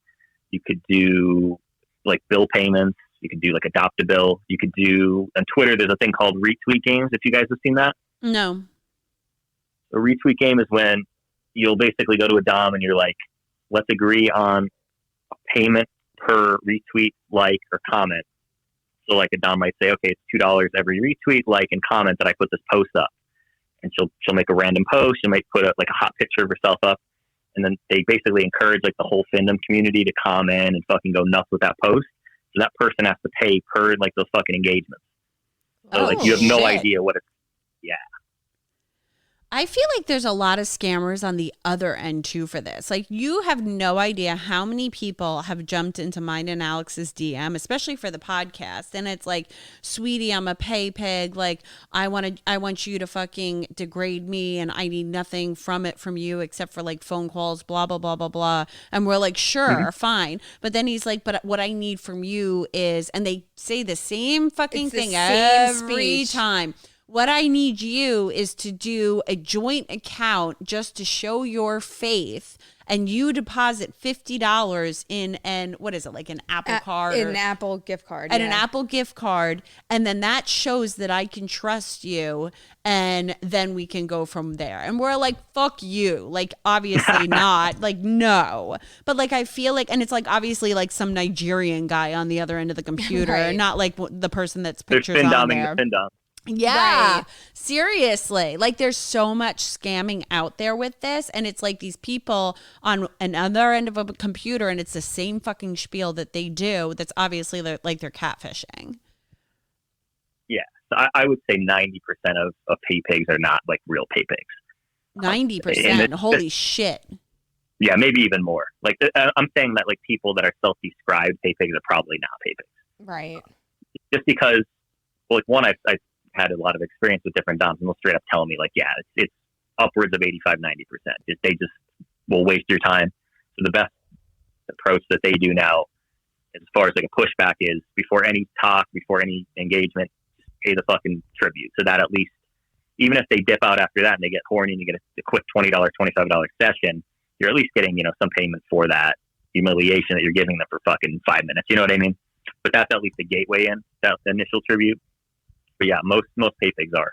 You could do like bill payments. You could do like Adopt a Bill. You could do on Twitter. There's a thing called Retweet Games. If you guys have seen that. No. A retweet game is when you'll basically go to a Dom and you're like, let's agree on a payment per retweet, like, or comment. So like a Dom might say, okay, it's $2 every retweet, like, and comment that I put this post up. And she'll make a random post. She might put like a hot picture of herself up. And then they basically encourage like the whole fandom community to comment and fucking go nuts with that post. So that person has to pay per like those fucking engagements. So like you have no idea what it's, I feel like there's a lot of scammers on the other end too for this. Like you have no idea how many people have jumped into mine and Alex's DM, especially for the podcast. And it's like, sweetie, I'm a pay pig. Like I want you to fucking degrade me and I need nothing from you except for like phone calls, blah, blah, blah, blah, blah. And we're like, sure, fine. But then he's like, but what I need from you is, and they say the same fucking thing every time. What I need you is to do a joint account just to show your faith, and you deposit $50 in an, what is it, like an Apple card? An Apple gift card. An Apple gift card. And then that shows that I can trust you, and then we can go from there. And we're like, fuck you. Like, obviously not. Like, no. But like, I feel like, and it's like, obviously like some Nigerian guy on the other end of the computer, not like the person that's pictures on there. Yeah, right. Seriously. Like there's so much scamming out there with this, and it's like these people on another end of a computer, and it's the same fucking spiel that they do. That's obviously they're catfishing. Yeah, so I would say 90% of pay pigs are not like real pay pigs. 90%. Holy shit. Yeah, maybe even more. Like I'm saying that like people that are self-described pay pigs are probably not pay pigs. Right. Just because, well, like one, I've had a lot of experience with different Doms, and they'll straight up tell me like, yeah, it's upwards of 85-90%. They just will waste your time. So the best approach that they do now, as far as like a pushback, is before any talk, before any engagement, just pay the fucking tribute. So that at least, even if they dip out after that and they get horny and you get a quick $20, $25 session, you're at least getting, some payment for that humiliation that you're giving them for fucking 5 minutes. You know what I mean? But that's at least the gateway in. That's the initial tribute. But yeah, most pay pigs are.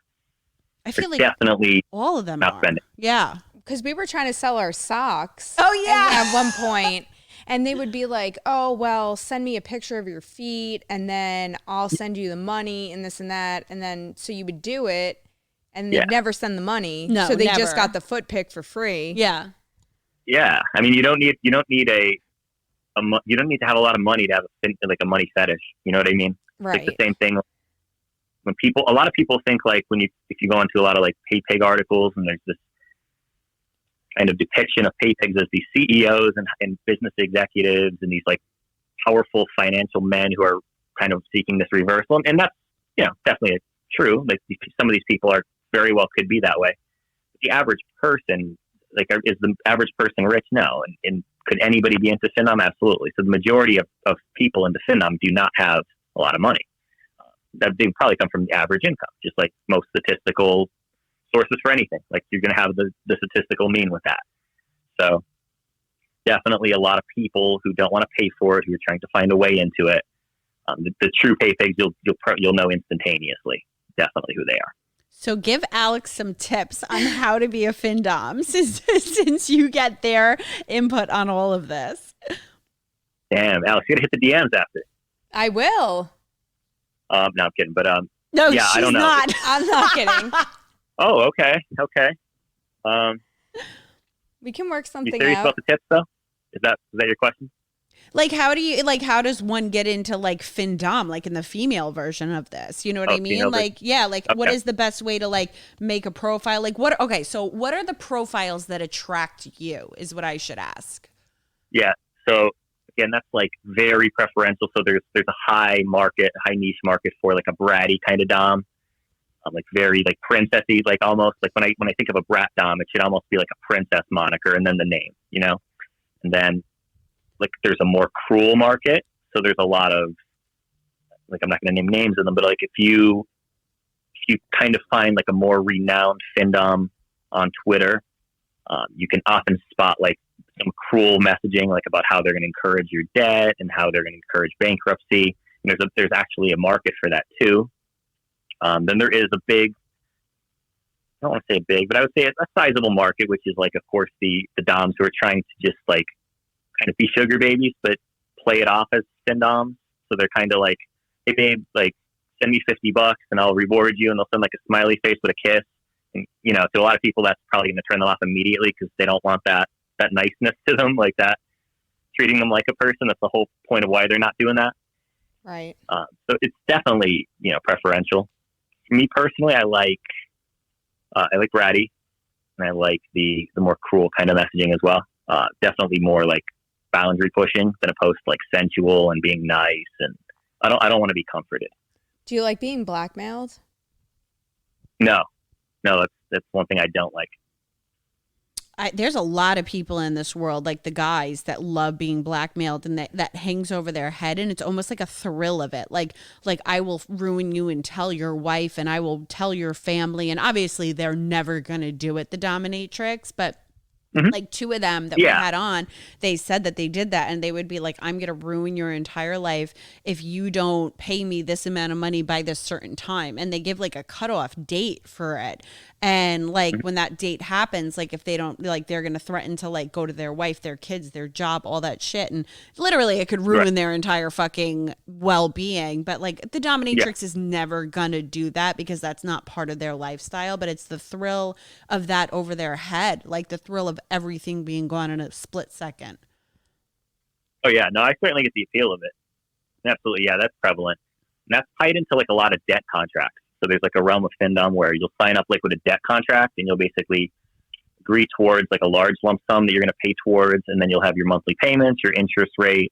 I feel like definitely all of them not are. spending. Yeah. Because we were trying to sell our socks. Oh, yeah. At one point. And they would be like, oh, well, send me a picture of your feet and then I'll send you the money and this and that. And then so you would do it and they'd never send the money. No, so they never. just got the foot pic for free. Yeah. Yeah. I mean, you don't need you don't need to have a lot of money to have a money fetish. You know what I mean? Right. It's like the same thing. When a lot of people think like if you go into a lot of like Paypig articles and there's this kind of depiction of Paypigs as these CEOs and business executives and these like powerful financial men who are kind of seeking this reversal. And that's, definitely true. Like some of these people are very well could be that way. But the average person, like, is the average person rich? No. And could anybody be into Findom? Absolutely. So the majority of people into Findom do not have a lot of money. That they probably come from the average income, just like most statistical sources for anything. Like you're going to have the statistical mean with that. So definitely a lot of people who don't want to pay for it, who are trying to find a way into it. The true Paypigs, you'll know instantaneously, definitely who they are. So give Alex some tips on how to be a Findom since you get their input on all of this. Damn, Alex, you got to hit the DMs after. I will. No, I'm kidding. But no, yeah, she's I don't know. not. I'm not kidding. Oh, okay. We can work You something serious out. about the tips though? Is that your question? Like, how does one get into like Findom, like in the female version of this? You know what I mean? Like, what is the best way to like make a profile? Like so what are the profiles that attract you is what I should ask. Yeah. So again, that's like very preferential. So there's a high niche market for like a bratty kind of dom. Like very like princessy, like almost like when I think of a brat dom, it should almost be like a princess moniker and then the name, and then like there's a more cruel market. So there's a lot of like, I'm not going to name names of them, but like if you kind of find like a more renowned Findom on Twitter, you can often spot like some cruel messaging, like about how they're going to encourage your debt and how they're going to encourage bankruptcy. And there's actually a market for that too. Then there is a big, I don't want to say big, but I would say a sizable market, which is like, of course, the doms who are trying to just like kind of be sugar babies, but play it off as Findoms. So they're kind of like, hey babe, like send me $50 and I'll reward you. And they'll send like a smiley face with a kiss. And, to a lot of people, that's probably going to turn them off immediately because they don't want that niceness to them, like that, treating them like a person. That's the whole point of why they're not doing that. Right. So it's definitely, preferential. For me personally, I like bratty, and I like the more cruel kind of messaging as well. Definitely more like boundary pushing than opposed to like sensual and being nice. And I don't want to be comforted. Do you like being blackmailed? No, that's one thing I don't like. There's a lot of people in this world, like the guys that love being blackmailed and that hangs over their head. And it's almost like a thrill of it. Like I will ruin you and tell your wife and I will tell your family. And obviously they're never going to do it, the dominatrix, but like two of them that we had on, they said that they did that and they would be like, I'm going to ruin your entire life if you don't pay me this amount of money by this certain time. And they give like a cutoff date for it. And like when that date happens, like if they don't, like they're going to threaten to like go to their wife, their kids, their job, all that shit. And literally it could ruin their entire fucking well-being. But like the dominatrix is never going to do that because that's not part of their lifestyle. But it's the thrill of that over their head, like the thrill of everything being gone in a split second. Oh yeah, no, I certainly get the appeal of it. Absolutely, yeah, that's prevalent. And that's tied into like a lot of debt contracts. So there's like a realm of Findom where you'll sign up like with a debt contract and you'll basically agree towards like a large lump sum that you're going to pay towards, and then you'll have your monthly payments, your interest rate,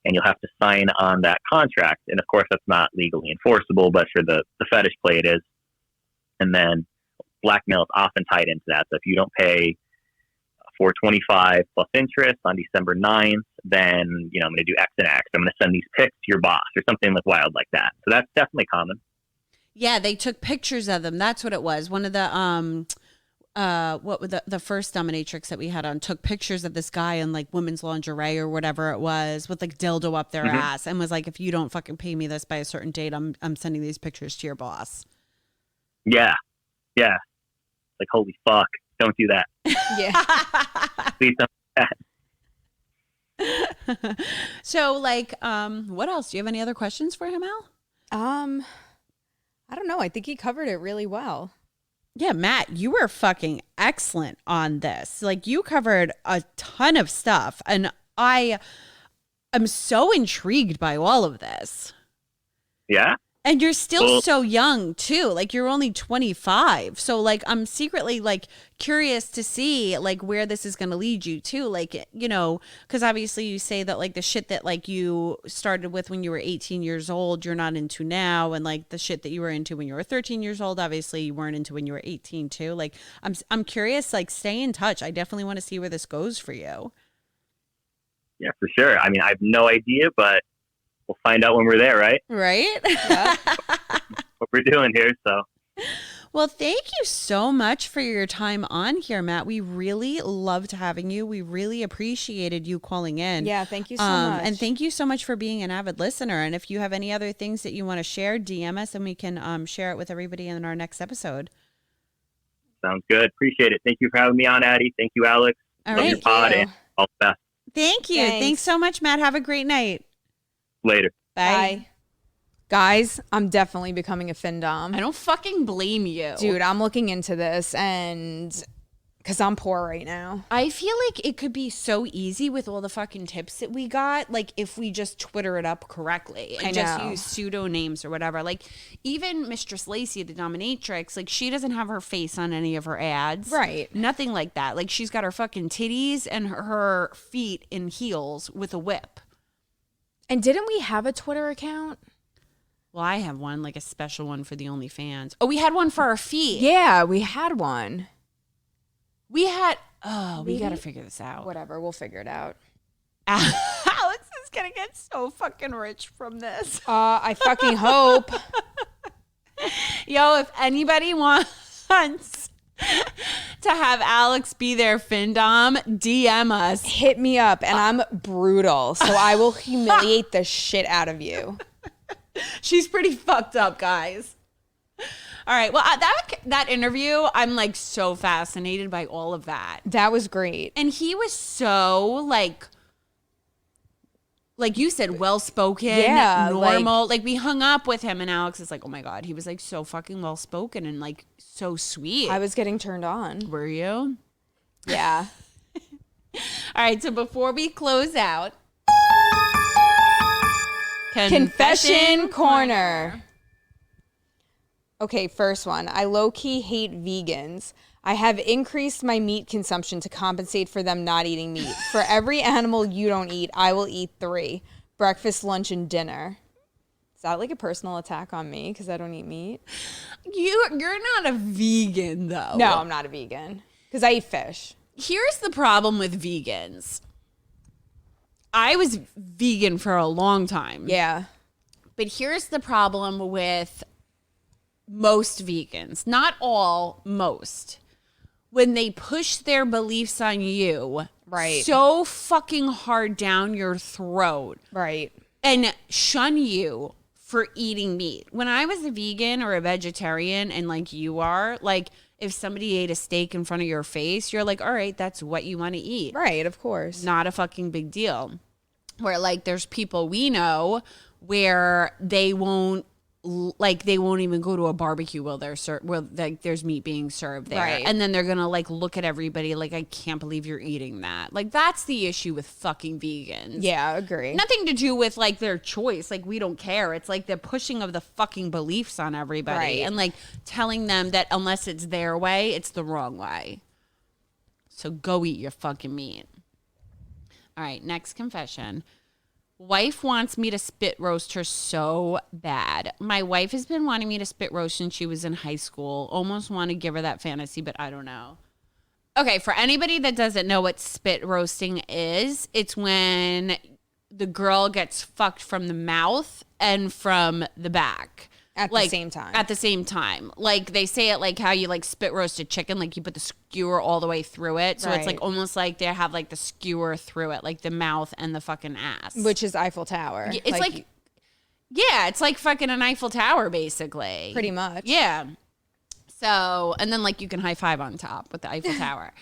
and you'll have to sign on that contract. And of course, that's not legally enforceable, but for the fetish play, it is. And then blackmail is often tied into that. So if you don't pay $425 plus interest on December 9th, then I'm going to do X and X. I'm going to send these pics to your boss or something like wild like that. So that's definitely common. Yeah, they took pictures of them. That's what it was. One of the the first dominatrix that we had on took pictures of this guy in like women's lingerie or whatever it was with like dildo up their ass and was like, if you don't fucking pay me this by a certain date, I'm sending these pictures to your boss. Yeah. Like, holy fuck, don't do that. Yeah. Please don't do that. So, like, what else? Do you have any other questions for him, Al? I don't know. I think he covered it really well. Yeah, Matt, you were fucking excellent on this. Like, you covered a ton of stuff, and I am so intrigued by all of this. Yeah. And you're still so young too. Like, you're only 25. So, like, I'm secretly, like, curious to see, like, where this is going to lead you to. Like, you know, because obviously you say that, like, the shit that, like, you started with when you were 18 years old, you're not into now. And, like, the shit that you were into when you were 13 years old, obviously you weren't into when you were 18 too. Like, I'm curious, like, stay in touch. I definitely want to see where this goes for you. Yeah, for sure. I mean, I have no idea, but we'll find out when we're there, right? Right? Yeah. What we're doing here, so. Well, thank you so much for your time on here, Matt. We really loved having you. We really appreciated you calling in. Yeah, thank you so much. And thank you so much for being an avid listener. And if you have any other things that you want to share, DM us and we can share it with everybody in our next episode. Sounds good. Appreciate it. Thank you for having me on, Addie. Thank you, Alex. All Love right. your pod and all the best. Thank you. Thanks. Thanks so much, Matt. Have a great night. Later. Bye. Guys, I'm definitely becoming a findom. I don't fucking blame you. Dude, I'm looking into this and because I'm poor right now. I feel like it could be so easy with all the fucking tips that we got, like if we just Twitter it up correctly and just use pseudo names or whatever. Like even Mistress Lacey, the dominatrix, like she doesn't have her face on any of her ads. Right. Nothing like that. Like she's got her fucking titties and her feet in heels with a whip. And didn't we have a Twitter account? Well, I have one, like a special one for the OnlyFans. Oh, we had one for our feet. Yeah, we had one. We got to figure this out. Whatever, we'll figure it out. Alex is going to get so fucking rich from this. I fucking hope. Yo, if anybody wants to have Alex be their findom, DM us. Hit me up, and I'm brutal, so I will humiliate the shit out of you. She's pretty fucked up, guys. All right. Well, that interview, I'm like so fascinated by all of that. That was great. And he was so like you said, well-spoken, normal. Like we hung up with him and Alex is like, oh my God, he was like so fucking well-spoken and like so sweet. I was getting turned on. Were you? Yeah. All right. So before we close out, Confession Corner. Okay, first one. I low-key hate vegans. I have increased my meat consumption to compensate for them not eating meat. For every animal you don't eat, I will eat 3. Breakfast, lunch, and dinner. Is that like a personal attack on me because I don't eat meat? you're not a vegan though. No, I'm not a vegan because I eat fish. Here's the problem with vegans. I was vegan for a long time. Yeah. But here's the problem with most vegans. Not all, most. When they push their beliefs on you Right. so fucking hard down your throat Right. and shun you for eating meat. When I was a vegan or a vegetarian and like you are, like if somebody ate a steak in front of your face, you're like, all right, that's what you want to eat. Right, of course. Not a fucking big deal. Where like there's people we know where they won't even go to a barbecue while like there's meat being served there. Right. And then they're gonna like look at everybody like, I can't believe you're eating that. Like that's the issue with fucking vegans. Yeah, agree. Nothing to do with like their choice. Like we don't care. It's like the pushing of the fucking beliefs on everybody. Right. And like telling them that unless it's their way, it's the wrong way. So go eat your fucking meat. All right, next confession. Wife wants me to spit roast her so bad. My wife has been wanting me to spit roast since she was in high school. Almost want to give her that fantasy, but I don't know. Okay, for anybody that doesn't know what spit roasting is, it's when the girl gets fucked from the mouth and from the back. At the same time. At the same time. Like they say it like how you like spit roast a chicken, like you put the skewer all the way through it. So it's like Right. almost like they have like the skewer through it, like the mouth and the fucking ass. Which is Eiffel Tower. It's like yeah, it's like fucking an Eiffel Tower basically. pretty much. Yeah. So, and then like you can high five on top with the Eiffel Tower.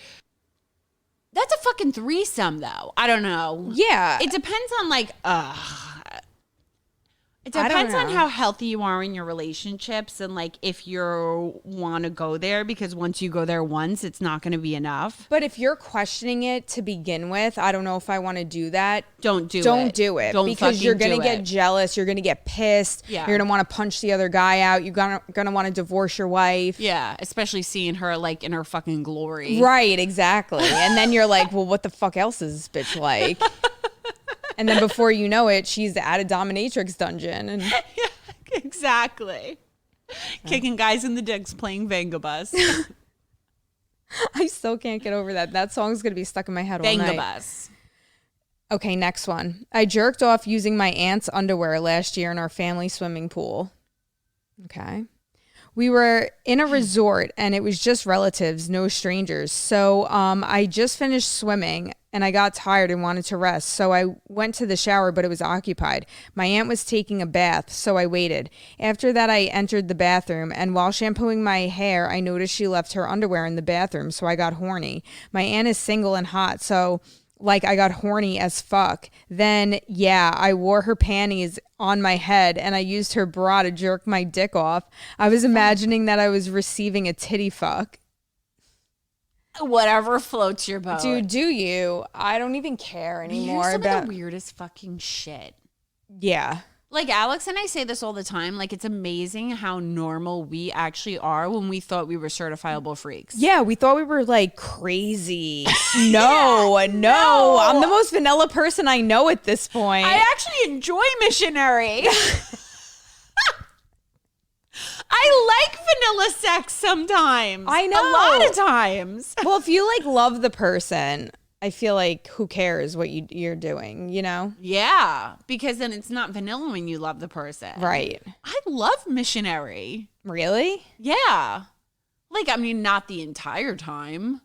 That's a fucking threesome, though. I don't know. Yeah. It depends on like, it I don't depends on know. how healthy you are in your relationships and like if you want to go there, because once you go there once, it's not going to be enough. But if you're questioning it to begin with, I don't know if I want to do that. Don't do it. Don't do it. Don't because you're fucking going to do get it. jealous. You're going to get pissed. Yeah. You're going to want to punch the other guy out. You're going to want to divorce your wife. Yeah, especially seeing her like in her fucking glory. Right, exactly. And then you're like, well, what the fuck else is this bitch like? And then before you know it, she's at a dominatrix dungeon. And Exactly. Kicking guys in the dicks, playing Vangabus. I still can't get over that. That song's going to be stuck in my head all night. Vangabus. Okay, next one. I jerked off using my aunt's underwear last year in our family swimming pool. Okay. We were in a resort and it was just relatives, no strangers. So I just finished swimming and I got tired and wanted to rest. So I went to the shower, but it was occupied. My aunt was taking a bath, so I waited. After that, I entered the bathroom, and while shampooing my hair, I noticed she left her underwear in the bathroom, so I got horny. My aunt is single and hot, so like I got horny as fuck. Then, yeah, I wore her panties on my head and I used her bra to jerk my dick off. I was imagining that I was receiving a titty fuck. Whatever floats your boat. Dude, do you? I don't even care anymore Here's some about. of the weirdest fucking shit. Yeah. Like Alex and I say this all the time. Like it's amazing how normal we actually are when we thought we were certifiable freaks. Yeah, we thought we were like crazy. No, no. I'm the most vanilla person I know at this point. I actually enjoy missionary. I like vanilla sex sometimes. I know. A lot of times. Well, if you like love the person, I feel like who cares what you're doing, you know? Yeah, because then it's not vanilla when you love the person. Right. I love missionary. Really? Yeah. Like, I mean, not the entire time.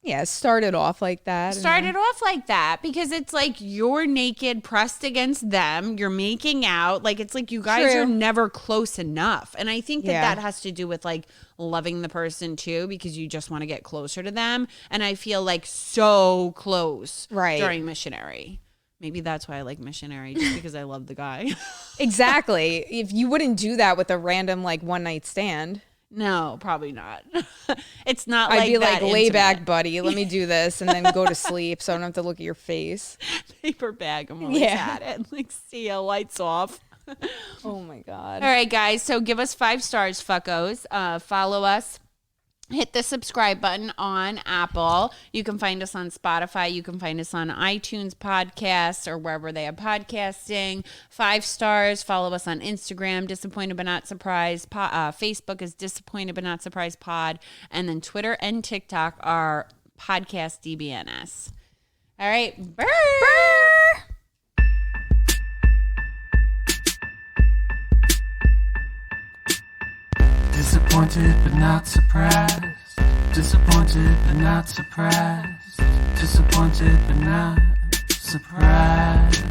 Yeah, it started off like that. Started off like that because it's like you're naked, pressed against them. You're making out. Like, it's like you guys True. are never close enough. And I think that Yeah. that has to do with like loving the person too, because you just want to get closer to them. And I feel like so close Right. during missionary. Maybe that's why I like missionary, just because I love the guy. Exactly. If you wouldn't do that with a random like one night stand. No, probably not. It's not I'd like be like, that lay back, intimate. buddy. Let me do this and then go to sleep so I don't have to look at your face. Paper bag. I'm always Yeah. at it. Like, see ya, lights off. Oh my God. All right, guys. So give us 5 stars, fuckos. Follow us. Hit the subscribe button on Apple. You can find us on Spotify. You can find us on iTunes podcasts or wherever they have podcasting. 5 stars. Follow us on Instagram, Disappointed But Not Surprised. Facebook is Disappointed But Not Surprised Pod. And then Twitter and TikTok are Podcast DBNS. All right. Brr. Disappointed but not surprised. Disappointed but not surprised. Disappointed but not surprised.